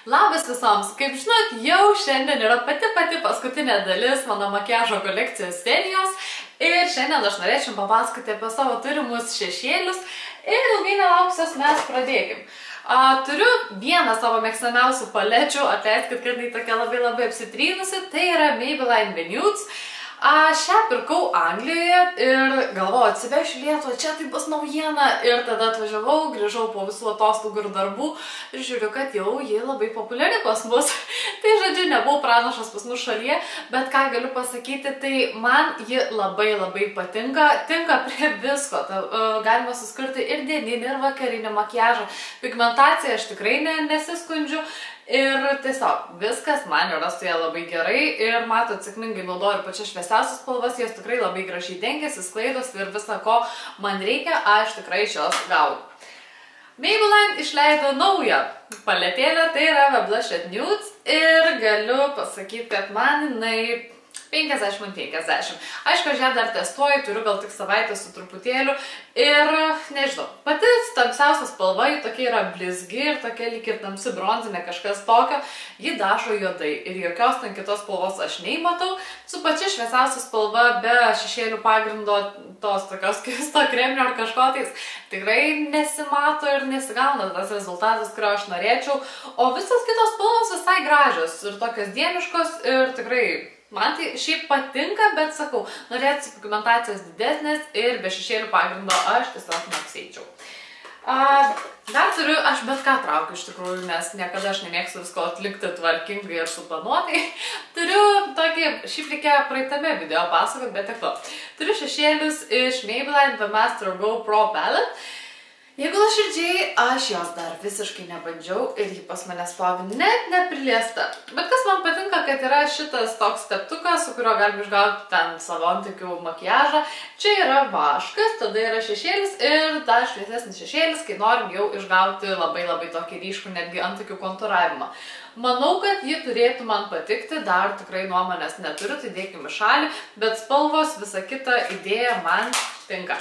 Labas visoms, kaip žinot, jau šiandien yra pati paskutinė dalis mano makiažo kolekcijos serijos ir šiandien aš norėčiau papasakoti apie savo turimus šešėlius ir ilgai nelauksios mes pradėkim. Turiu vieną savo mėgstamiausių palečių, atleiskit, kad tai tokia labai apsitrynusi, tai yra Maybelline Nudes. Šią pirkau Anglijoje ir galvojau, atsivešiu Lietuvą, čia tai bus naujiena ir tada atvažiavau, grįžau po visų atostogų ir darbų ir žiūriu, kad jau ji labai populiari pas mus. Tai žodžiu, nebuvau pranašas pas mus šalyje, bet ką galiu pasakyti, tai man ji labai patinka, tinka prie visko. Galima susikurti ir dieninį, ir vakarinį makiažą. Pigmentaciją aš tikrai nesiskundžiu. Ir tiesiog viskas man yra su ja labai gerai ir matot, sėkmingai naudoju ir pačias šviesiausias spalvas, jos tikrai labai gražiai dengiasi, sklaidosi ir visą ko man reikia, aš tikrai iš jos gaunu. Maybelline išleido naują paletėlę, tai yra Blush Nudes ir galiu pasakyti, kad man jinai 50/50. Aišku, aš ją dar testuoju, turiu gal tik savaitę su truputėliu ir nežinau, pati tamsiausia spalva, ji tokia yra blizgi ir tokia lyg ir tamsi bronzinė kažkas tokio, ji dažo juodai ir jokios ten kitos spalvos aš neįmatau. Su pačia šviesiausia spalva be šešėlių pagrindo tos tokios keisto kreminio ar kažko tais tikrai nesimato ir nesigauna tas rezultatas, kurio aš norėčiau, o visos kitos spalvos visai gražios ir tokios dieniškos ir tikrai man tai šiaip patinka, bet sakau, norėtųsi pigmentacijos didesnės ir be šešėlių pagrindo aš tiesiog neapsieičiau. Dar turiu, aš bet ką traukiu iš tikrųjų, nes niekada aš nemėgstu visko atlikti tvarkingai ir suplanuotai. Turiu tokį, šiaip reikia praeitame video pasakot, bet tiek to. Turiu šešėlius iš Maybelline The Master Go Pro Palette. Jeigu nuoširdžiai, aš jos dar visiškai nebandžiau ir ji pas mane stovi net nepriliesta. Bet kas man patinka, kad yra šitas toks teptukas, su kurio galim išgauti ten savo antakių makiažą. Čia yra vaškas, tada yra šešėlis ir dar šviesesnis šešėlis, kai norim jau išgauti labai tokį ryškų netgi antakių kontūravimą. Manau, kad ji turėtų man patikti, dar tikrai nuomonės neturiu, tai dėkim į šalį, bet spalvos, visa kita idėja man tinka.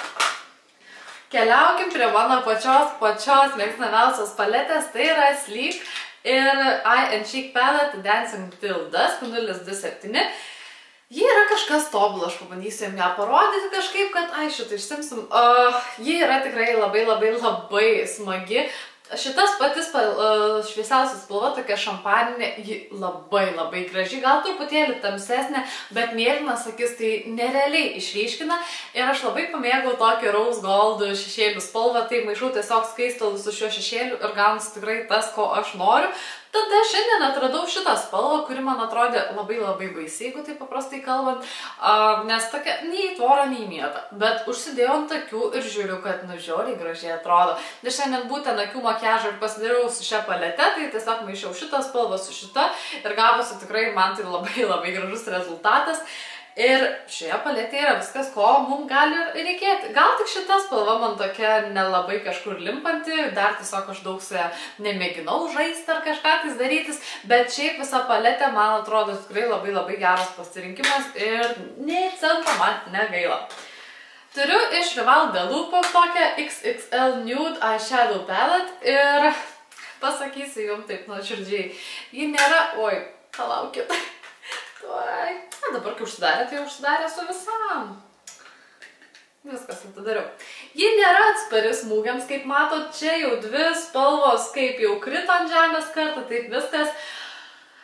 Keliaukim prie mano pačios mėgstamiausios paletės, tai yra Sleek ir Eye and Cheek Palette Dancing Till Dusk 027. Ji yra kažkas tobulą, aš pabandysiu jums ją parodyti kažkaip, kad šitą išsimsim. Ji yra tikrai labai smagi. Šitas patys šviesiausias spalva, tokia šampaninė, ji labai graži, gal truputėlį tamsesnė, bet mėlynas akis tai nerealiai išryškina ir aš labai pamėgau tokį rose gold šešėlių spalvą, tai maišau tiesiog skaistalų su šiuo šešėliu ir gaunasi tikrai tas, ko aš noriu. Tada šiandien atradau šitą spalvą, kuri man atrodė labai baisi, jeigu tai paprastai kalbant, nes tokia nei į tvorą, nei į mietą. Bet užsidėjau ant akių ir žiūriu, kad žiauriai gražiai atrodo. Ir šiandien būtent akių makiažą ir pasidariau su šia palete, tai tiesiog maišiau šitą spalvą su šita ir gavosi tikrai man tai labai gražus rezultatas. Ir šioje paletėje yra viskas, ko mums gali reikėti. Gal tik šita spalva man tokia nelabai kažkur limpanti, dar tiesiog aš daug su ją nemėginau žaisti ar kažką tais darytis, bet šiaip visa paletė man atrodo tikrai labai geras pasirinkimas ir nei cento man negaila. Turiu iš Rival de Lupo tokią XXL Nude Eyeshadow Palette ir pasakysiu jums taip nuoširdžiai, ji nėra, palaukit. Dabar kai užsidarė, tai užsidarė su visam. Viskas atidariau. Ji nėra atspari smūgiams, kaip matot, čia jau dvi spalvos kaip jau krito ant žemės kartą, taip viskas.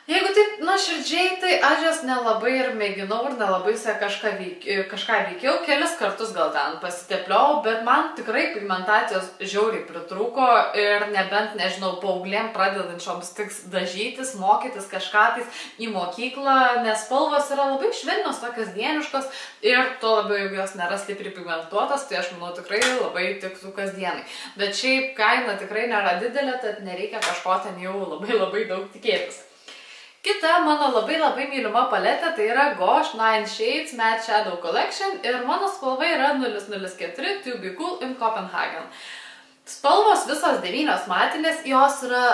Jeigu taip nuoširdžiai, tai aš jas nelabai ir mėginau ir nelabai kažką veikiau, kelis kartus gal ten pasitepliau, bet man tikrai pigmentacijos žiauriai pritrūko ir nebent, nežinau, paauglėm pradedančioms tiks dažytis, mokytis kažką tais į mokyklą, nes spalvos yra labai švelnios, tokios dieniškos ir tuo labiau, jeigu jos nėra stipriai pigmentuotas, tai aš manau tikrai labai tiktų kasdienai. Bet šiaip kaina tikrai nėra didelė, tad nereikia kažko ten jau labai daug tikėtis. Kita mano labai mylima paletė tai yra Gosh 9 Shades Matte Shadow Collection ir mano spalva yra 004 To Be Cool in Copenhagen. Spalvos visos 9 matinės, jos yra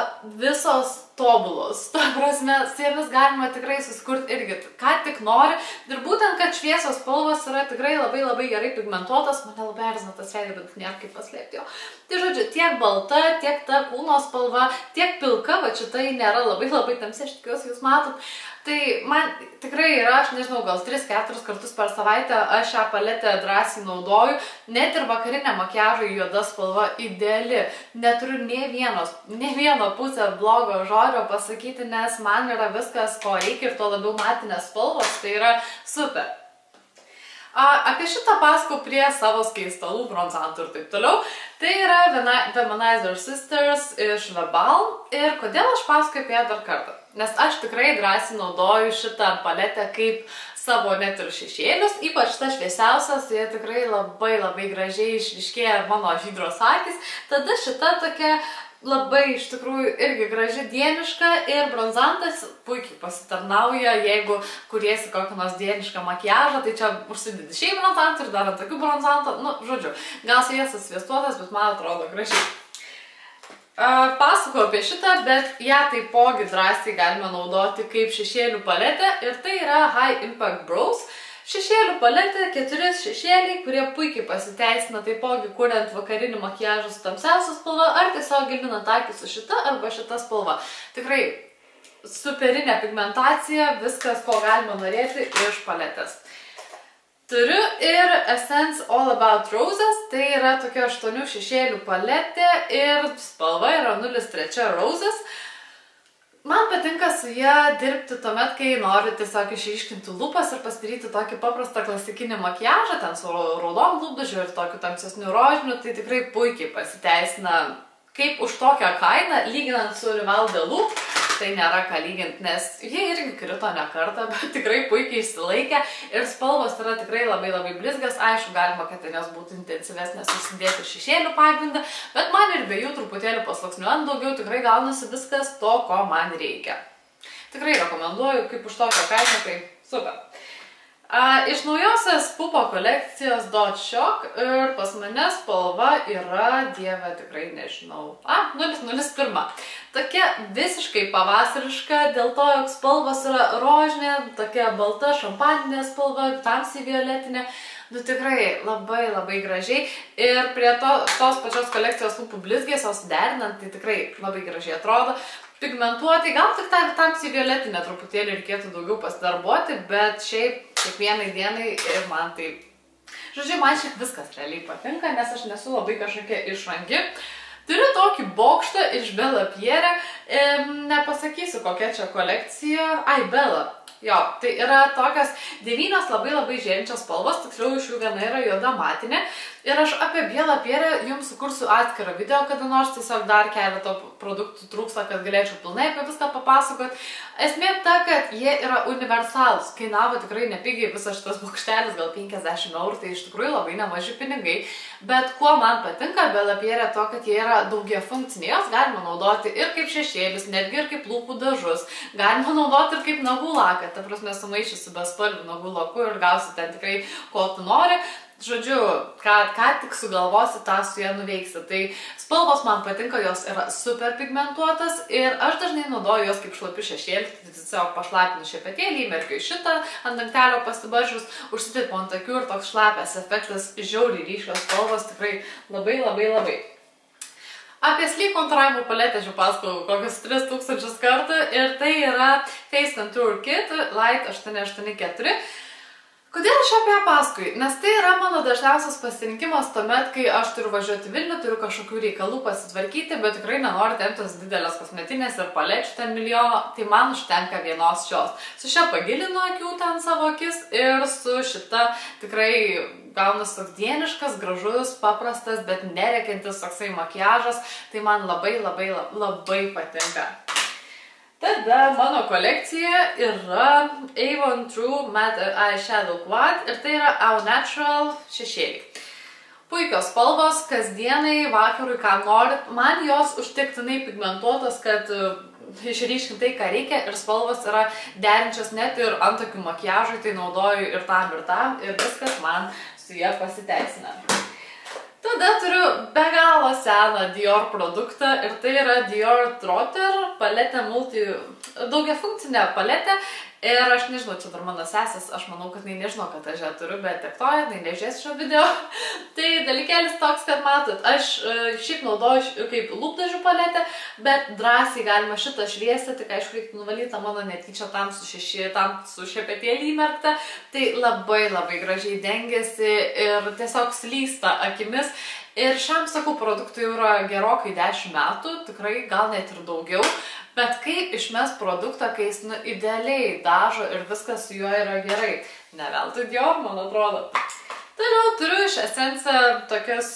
visos tobulos. Ta prasme, su jomis galima tikrai susikurti irgi, ką tik nori. Ir būtent, kad šviesios spalvos yra tikrai labai gerai pigmentuotas, mane labai erzina tas veidas, bet nėra kaip paslėpti jo. Tai žodžiu, tiek balta, tiek ta kūno spalva, tiek pilka, va šitai nėra labai tamsi, aš tikiuosi jūs matot. Tai man tikrai yra, aš nežinau, gal 3-4 kartus per savaitę aš šią paletę drąsiai naudoju, net ir vakarinė makiažo juoda spalva ideali. Neturiu nė vieno pusę blogo žodžio pasakyti, nes man yra viskas, ko reikia ir to labiau matinės spalvos, tai yra super. Apie šitą pasakau prie savo skaistalų, bronzantų ir taip toliau. Tai yra Womanizer Sisters iš The Balm. Ir kodėl aš pasakoju apie ją dar kartą? Nes aš tikrai drąsiai naudoju šitą paletę kaip savo net ir šešėlius. Ypač ta šviesiausias, jie tikrai labai gražiai išryškėja mano žydros akys. Tada šita tokia labai iš tikrųjų irgi graži dieniška ir bronzantas puikiai pasitarnauja, jeigu kuriesi kokį nors dienišką makiažą, tai čia užsidedi šiai bronzantą ir dar ant tokių bronzantą, nu, žodžiu, gal sviestas sviestuotas, bet man atrodo gražiai. Pasakau apie šitą, bet ją taipogi drąsiai galime naudoti kaip šešėlių paletę ir tai yra High Impact Brows. Šešėlių paletė, 4 šešėliai, kurie puikiai pasiteisina taipogi kuriant vakarinį makiažą su tamsiausia spalva ar tiesiog gilinant akį su šita arba šita spalva. Tikrai superinė pigmentacija, viskas, ko galima norėti iš paletės. Turiu ir Essence All About Roses, tai yra tokia 8 šešėlių paletė ir spalva yra 03 Roses. Man patinka su ją dirbti tuomet, kai noriu tiesiog išryškinti lūpas ir pasidaryti tokį paprastą klasikinį makiažą, ten su raudom lūpdažiu ir tokiu tamsesniu rožiniu, tai tikrai puikiai pasiteisina kaip už tokią kainą, lyginant su Rival de Look. Tai nėra ką lyginti, nes jie irgi krito ne kartą, bet tikrai puikiai išsilaikė ir spalvos yra tikrai labai blizgas. Aišku, galima, kad jos būtų intensyvesnės susidėti šešėlių pagrindą, bet man ir be jų truputėlį pasluoksniuojant daugiau tikrai gaunasi viskas to, ko man reikia. Tikrai rekomenduoju, kaip už tokią kainą, tai super. Iš naujosios Pupo kolekcijos Dot Shock ir pas mane spalva yra, dieve, tikrai nežinau, 001. Tokia visiškai pavasariška, dėl to, jog spalvos yra rožinė, tokia balta šampaninė spalva, tamsiai violetinė. Nu tikrai labai gražiai ir prie tos pačios kolekcijos lūpų blizgėsios derinant, tai tikrai labai gražiai atrodo. Pigmentuoti, gal tik tamsiai violetinę truputėlį reikėtų daugiau pasidarbuoti, bet šiaip kiekvienai dienai ir man tai... Žodžiu, man šiaip viskas realiai patinka, nes aš nesu labai kažkokia išrangi. Turiu tokį bokštą iš Bella Pierre, nepasakysiu kokia čia kolekcija, Bella. Jo, tai yra tokios 9 labai žėrinčios spalvos, tiksliau iš jų viena yra juoda matinė. Ir aš apie Bella Pierre jums sukursiu atskirą video, kada nors tiesiog dar keletą produktų trūksta, kad galėčiau pilnai apie viską papasakot. Esmė ta, kad jie yra universalūs, kainavo tikrai nepigiai visas šitas bokštelis, gal 50 €, tai iš tikrųjų labai nemaži pinigai. Bet kuo man patinka Bella Pierre to, kad jie yra daugiafunkciniai, jos galima naudoti ir kaip šešėlius, netgi ir kaip lūpų dažus, galima naudoti ir kaip nagų laką, ta prasme sumaišysiu bespalvių nagų laku ir gausi ten tikrai ko tu nori. Žodžiu, ką tik sugalvosi, tą su ją nuveiksi. Tai spalvos man patinka, jos yra super pigmentuotas ir aš dažnai naudoju jos kaip šlapių šešėlį, tai tiesiog pašlapinu šepetėlį, įmerkiu į šitą ant dangtelio pasibaržius, užsitirpu ant akių ir toks šlapias efektas, žiauriai ryškios spalvos, tikrai labai. Apie sleek konturavimo paletę aš jau pasakojau kokius 3000 kartų ir tai yra Face Contour Kit Light 884. Kodėl aš apie ją pasakoju? Nes tai yra mano dažniausias pasirinkimas tuomet, kai aš turiu važiuoti Vilnių, turiu kažkokių reikalų pasitvarkyti, bet tikrai nenoriu temptis didelės kosmetinės ir palečių ten milijono, tai man užtenka vienos šios. Su šia pagilinu akių ten savo akis ir su šita tikrai gaunas toks dieniškas, gražus, paprastas, bet nerekintis toksai makiažas, tai man labai patinka. Tada mano kolekcija yra Avon True Matte Eyeshadow Quad ir tai yra Au Natural šešėliai. Puikios spalvos, kasdienai, vakarui, ką norit. Man jos užtektinai pigmentuotos, kad išryškinti tai, ką reikia ir spalvos yra derinčios net ir antakių makiažui, tai naudoju ir tam ir viskas man su jie pasiteisina. Tada turiu be galo seną Dior produktą ir tai yra Dior Trotter paletė daugiafunkcinė paletė. Ir aš nežinau, čia dar mano sesės, aš manau, kad jinai nežino, kad aš ją turiu, bet tiek to, jinai nežiūrės šio video. Tai dalykėlis toks, kad matot, aš šiaip naudoju kaip lūpdažių paletę, bet drąsiai galima šitą šviesę, tik aišku, reikia nuvalyti mano netyčia tam su šepetėlį įmerktą. Tai labai labai gražiai dengiasi ir tiesiog slysta akimis. Ir šiam, sakau, produktui jau yra gerokai 10 metų, tikrai gal net ir daugiau. Bet kaip išmes produktą, kai jis idealiai dažo ir viskas su juo yra gerai. Ne veltui Dior, man atrodo. Toliau turiu iš Essence tokias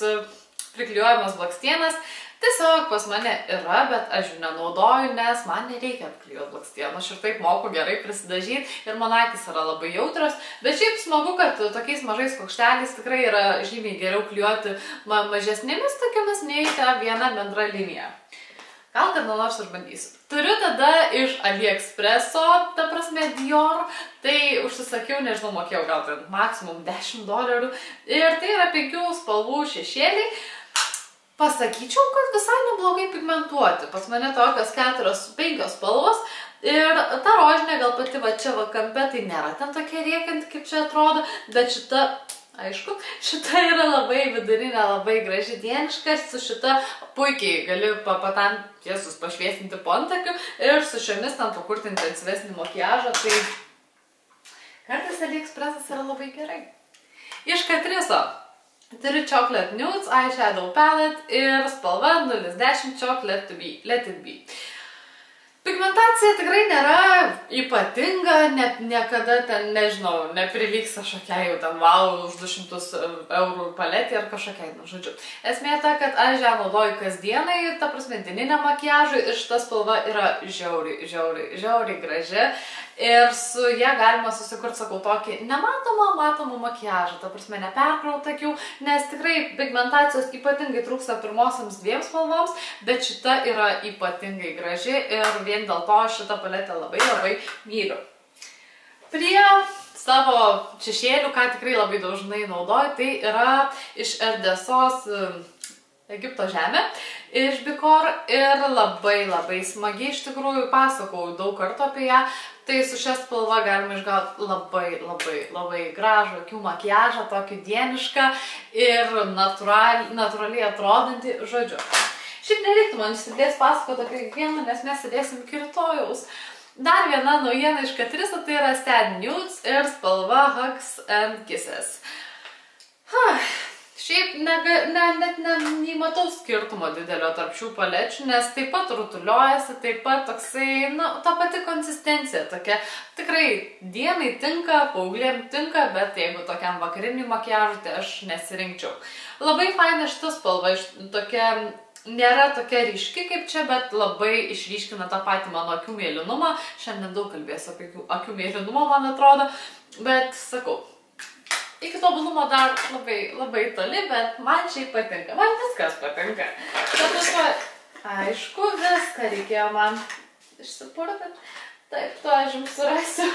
priklijuojamas blakstienas. Tiesiog pas mane yra, bet aš jų nenaudoju, nes man nereikia apklijuoti blakstienų. Aš ir taip moku gerai prisidažyti ir mano akys yra labai jautrios. Bet šiaip smagu, kad tokiais mažais kuokšteliais tikrai yra žymiai geriau klijuoti mažesnėmis tokiamis nei ta viena bendra linija. Gal kad nors ir bandysiu. Turiu tada iš AliExpresso, ta prasme Dior, tai užsisakiau, nežinau, mokėjau gal ten maksimum $10. Ir tai yra 5 spalvų šešėliai. Pasakyčiau, kad visai neblogai pigmentuoti. Pas mane tokios 4-5 spalvos. Ir ta rožinė gal pati va čia va kampe, tai nėra ten tokia rėkianti, kaip čia atrodo, bet šita... Aišku, šita yra labai vidurinė, labai graži dieniška, su šita puikiai gali patam tiesus pašviesinti po antakių ir su šiomis tam pakurti intensyvesnį makiažą, tai kartais AliExpressas yra labai gerai. Iš Catrice'o turiu Chocolate Nudes Eyeshadow Palette ir spalva 010 Chocolate Let It Be. Pigmentacija tikrai nėra ypatinga, net niekada ten, nežinau, neprilygs kažkokiai jau ten wow už 200 eurų paletė ar kažkokiai, nu žodžiu. Esmė ta, kad aš ją naudoju kasdienai, ta prasme dieniniam makiažui ir šita spalva yra žiauriai graži. Ir su ją galima susikurti, sakau, tokį matomą makiažą, ta prasme neperkraut akių, nes tikrai pigmentacijos ypatingai trūksta pirmosiams 2 spalvoms, bet šita yra ypatingai graži ir vien dėl to šitą paletę labai myliu. Prie savo šešėlių, ką tikrai labai dažnai naudoju, tai yra iš Erdesos Egipto žemė, iš Bikor ir labai smagi, iš tikrųjų pasakau daug kartų apie ją. Tai su šia spalva galima išgauti labai gražų akių makiažą, tokį dienišką ir natūraliai atrodantį, žodžiu. Šiaip nereiktų man išsidės pasakoti apie kiekvieną, nes mes sėdėsim iki rytojaus. Dar viena naujiena iš Catrice'o, tai yra Sad Nudes ir spalva Hugs and Kisses. Šiaip net nematau skirtumo didelio tarp šių palečių, nes taip pat rutuliuojasi, taip pat toksai, ta pati konsistencija tokia. Tikrai dienai tinka, paauglėm tinka, bet jeigu tokiam vakariniui makiažui, tai aš nesirinkčiau. Labai faina šita spalva, tokia, nėra tokia ryški kaip čia, bet labai išryškina tą patį mano akių mėlynumą. Šiandien daug kalbėsiu apie akių mėlynumą, man atrodo, bet sakau. Iki tobulumo dar labai toli, bet man šiaip patinka. Man viskas patinka. Aišku, viską reikėjo man išsipurti. Taip, to aš jums surasiu.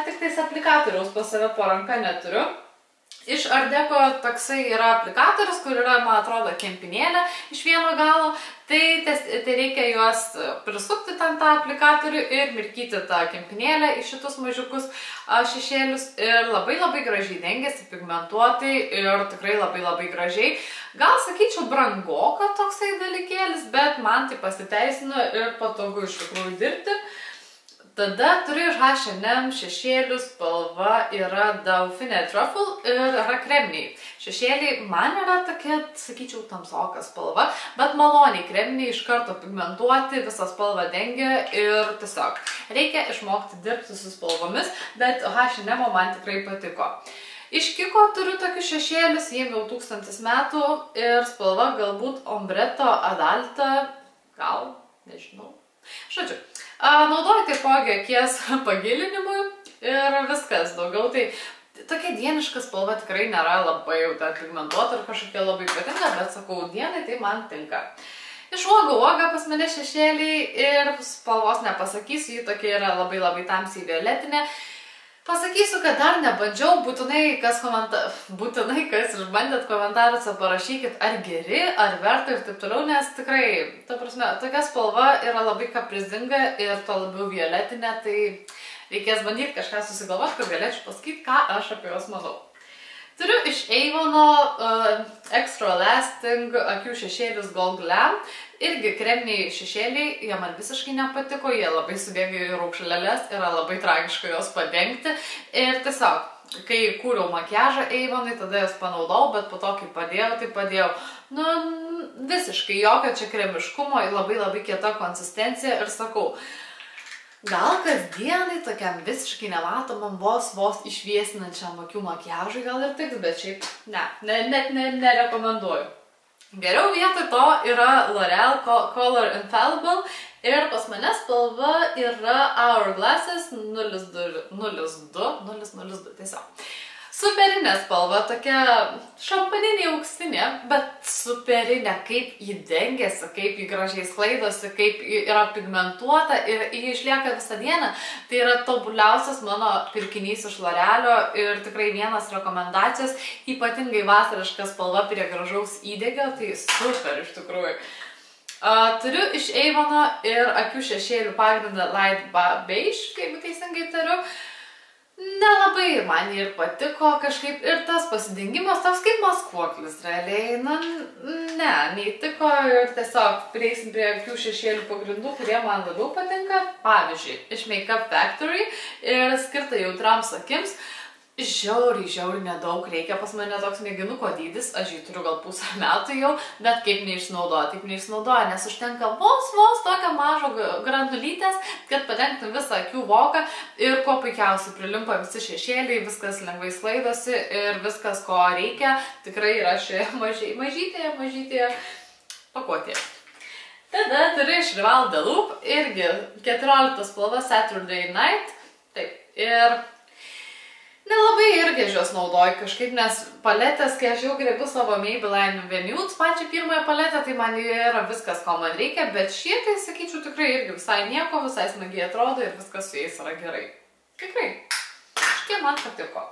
Tik tais aplikatoriaus pas save po ranka neturiu. Iš Art Deco toksai yra aplikatorius, kur yra, man atrodo, kempinėlė iš vieno galo. Tai reikia juos prisukti ten tą aplikatorių ir mirkyti tą kempinėlę į šitus mažiukus šešėlius. Ir labai gražiai dengiasi, pigmentuotai ir tikrai labai gražiai. Gal sakyčiau brangoka toksai dalykėlis, bet man tai pasiteisino ir patogu iš tikrųjų dirbti. Tada turiu iš H&M šešėlių, spalva yra Dauphine Truffle ir yra kreminiai. Šešėliai man yra tokia, sakyčiau, tamsoka spalva, bet maloniai kreminiai iš karto pigmentuoti, visą spalvą dengia ir tiesiog reikia išmokti dirbti su spalvomis, bet H&M man tikrai patiko. Iš Kiko turiu tokius šešėlius, jiem jau 1000 metų ir spalva galbūt Ombretto Adalta, gal, nežinau. Žodžiu. Naudoju taipogi akies pagilinimui ir viskas daugiau. Tai tokia dieniška spalva tikrai nėra labai jau pigmentuota ir kažkokia labai patinka, bet sakau, dienai tai man tinka. Iš uoga pas mane šešėliai ir spalvos nepasakysiu, ji tokia yra labai tamsiai violetinė. Pasakysiu, kad dar nebandžiau, būtinai kas išbandėt komentaruose parašykit, ar geri, ar verta ir taip toliau, nes tikrai, ta prasme, tokia spalva yra labai kaprizinga ir to labiau violetinė, tai reikės bandyti kažką susigalvoti, kad galėčiau pasakyti, ką aš apie juos manau. Turiu iš Avono Extra Lasting akių šešėlius Gold Glam. Irgi kreminiai šešėliai, jie man visiškai nepatiko, jie labai subėga į raukšlelės, yra labai tragiška jos padengti. Ir tiesiog, kai kūriau makiažą Avonui, tada jas panaudojau, bet po to, kai padėjau, nu, visiškai jokio čia kremiškumo, labai kieta konsistencija ir sakau, gal kasdienai tokiam visiškai nematomam vos išviesinančiam akių makiažui gal ir tiks, bet šiaip net nerekomenduoju. Geriau vietoj to yra L'Oreal Color Infallible ir pas mane spalva yra Hourglasses 02 tiesiog. Superinė spalva, tokia šampaninė auksinė, bet superinė, kaip ji dengiasi, kaip ji gražiai sklaidosi, kaip ji yra pigmentuota ir ji išlieka visą dieną. Tai yra tobuliausias mano pirkinys iš L'Orealio ir tikrai vienas rekomendacijos, ypatingai vasariška spalva prie gražaus įdegio, tai super iš tikrųjų. Turiu iš Avono ir akių šešėlių pagrindą Light Beige, jeigu teisingai tariu. Nelabai man ir patiko kažkaip ir tas pasidengimas toks kaip maskuoklis realiai, neįtiko ir tiesiog prieisim prie akių šešėlių pagrindų, kurie man labiau patinka. Pavyzdžiui, iš Makeup Factory ir skirta jautrams akims. Žiauriai nedaug reikia, pas mane toks mėginuko dydis, aš jį turiu gal pusę metų jau, bet kaip neišnaudoja, nes užtenka vos tokio mažo granulytės, kad padengtum visą akių voką ir kuo puikiausiai prilimpa visi šešėliai, viskas lengvai sklaidosi ir viskas, ko reikia, tikrai yra šioje mažytėje pakuotėje. Tada turiu iš Rival de Loop, irgi 14 spalva Saturday Night, taip, ir nelabai irgi aš juos naudoju kažkaip, nes paletės, kai aš jau grebiu savo Maybelline Venude pačią pirmąją paletę, tai man yra viskas, ko man reikia, bet šie, tai sakyčiau, tikrai irgi visai nieko, visai smagiai atrodo ir viskas su jais yra gerai. Tikrai, šitie man patiko.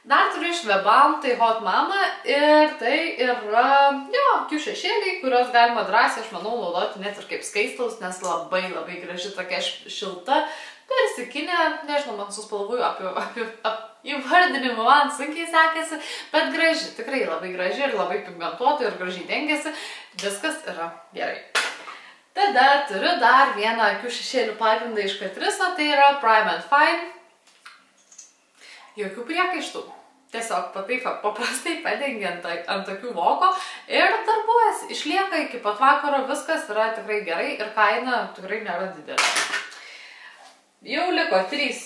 Dar turiu iš Webam, tai Hot Mama ir tai yra, akių šešėliai, kurios galima drąsiai, aš manau, naudoti net ir kaip skaistalus, nes labai graži tokia šilta, persikinė, nežinau, man su spalvų apie įvardinimu man sunkiai sekėsi, bet graži, tikrai labai graži ir labai pigmentuota ir gražiai dengiasi, viskas yra gerai. Tada turiu dar vieną akių šešėlių pagrindą iš Catrice, tai yra Prime and Fine. Jokių priekaištų. Tiesiog paprastai padengiant ant akių voko ir darbuojasi, išlieka iki pat vakaro, viskas yra tikrai gerai ir kaina tikrai nėra didelė. Jau liko 3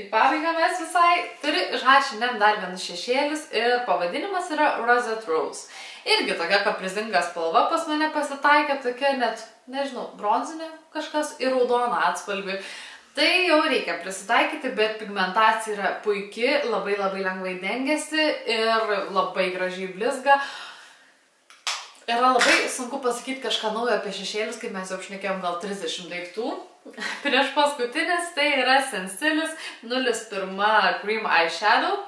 į pabaigą mes visai. Turiu iš H&M dar vienas šešėlis ir pavadinimas yra Rosette Rose. Irgi tokia kaprizinga spalva pas mane pasitaikė, tokia net, nežinau, bronzinė kažkas ir raudona atspalvi. Tai jau reikia prisitaikyti, bet pigmentacija yra puiki, labai lengvai dengiasi ir labai gražiai blizga. Yra labai sunku pasakyti kažką naujo apie šešėlius, kaip mes jau šnekėjom gal 30 daiktų. Prieš paskutinis tai yra Sensilis 01 Cream Eyeshadow.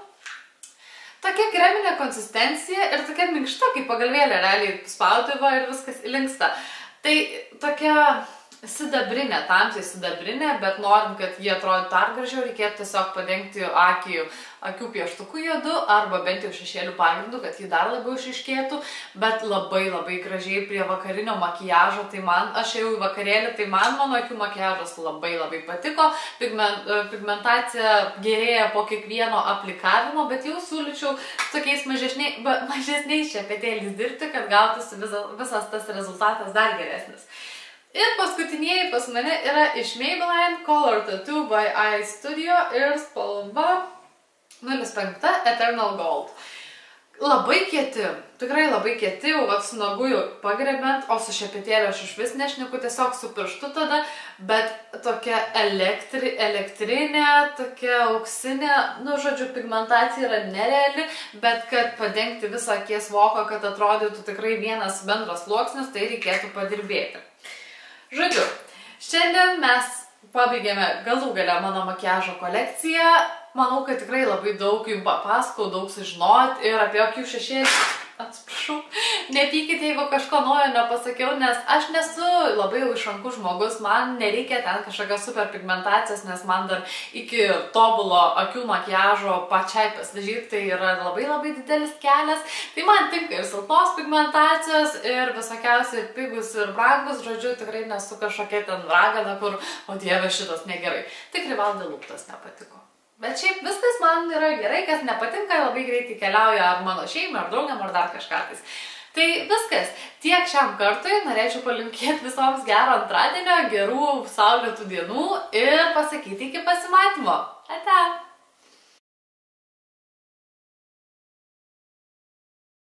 Tokia kreminė konsistencija ir tokia minkšta, kaip pagalvėlė realiai spaudi va ir viskas linksta. Tai tokia sidabrinė, tamsiai sidabrinė, bet norim, kad jie atrodytų dar gražiau, reikėtų tiesiog padengti akių pieštuku juodu arba bent jau šešėlių pagrindu, kad jį dar labiau išryškėtų, bet labai gražiai prie vakarinio makiažo, tai aš ėjau į vakarėlį, tai mano akių makiažas labai patiko, pigmentacija gerėja po kiekvieno aplikavimo, bet jau siūlyčiau tokiais mažesniais šepetėliais dirbti, kad gautųsi visas tas rezultatas dar geresnis. Ir paskutinieji pas mane yra iš Maybelline Color Tattoo by Eye Studio ir spalva 05 Eternal Gold. Labai kieti, tikrai labai kieti, jau su nagu jau pagrebent, o su šepetėliu aš iš vis nešneku, tiesiog su pirštu tada, bet tokia elektrinė, tokia auksinė, žodžiu, pigmentacija yra nereali, bet kad padengti visą akies voką, kad atrodytų tikrai vienas bendras sluoksnis, tai reikėtų padirbėti. Žodžiu, šiandien mes pabaigėme galų gale mano makiažo kolekciją. Manau, kad tikrai labai daug jums papasakau, daug sužinot ir apie akių šešėlį. Atsiprašau, nepykite, jeigu kažko naujo nepasakiau, nes aš nesu labai jau išrankus žmogus, man nereikia ten kažkokios super pigmentacijos, nes man dar iki tobulo akių makiažo pačiai pasidažyti tai yra labai labai didelis kelias. Tai man tinka ir silpnos pigmentacijos, ir visokiausi pigus ir brangus, žodžiu, tikrai nesu kažkokia ten ragana, kur, o dieve, šitas negerai. Tik Rivaldai lūptas nepatiko. Bet šiaip viskas man yra gerai, kas nepatinka, labai greitai keliauja ar mano šeimai, ar draugam, ar dar kažkais. Tai viskas. Tiek šiam kartui. Norėčiau palinkėti visoms gero antradienio, gerų saulėtų dienų ir pasakyti iki pasimatymo. Ate!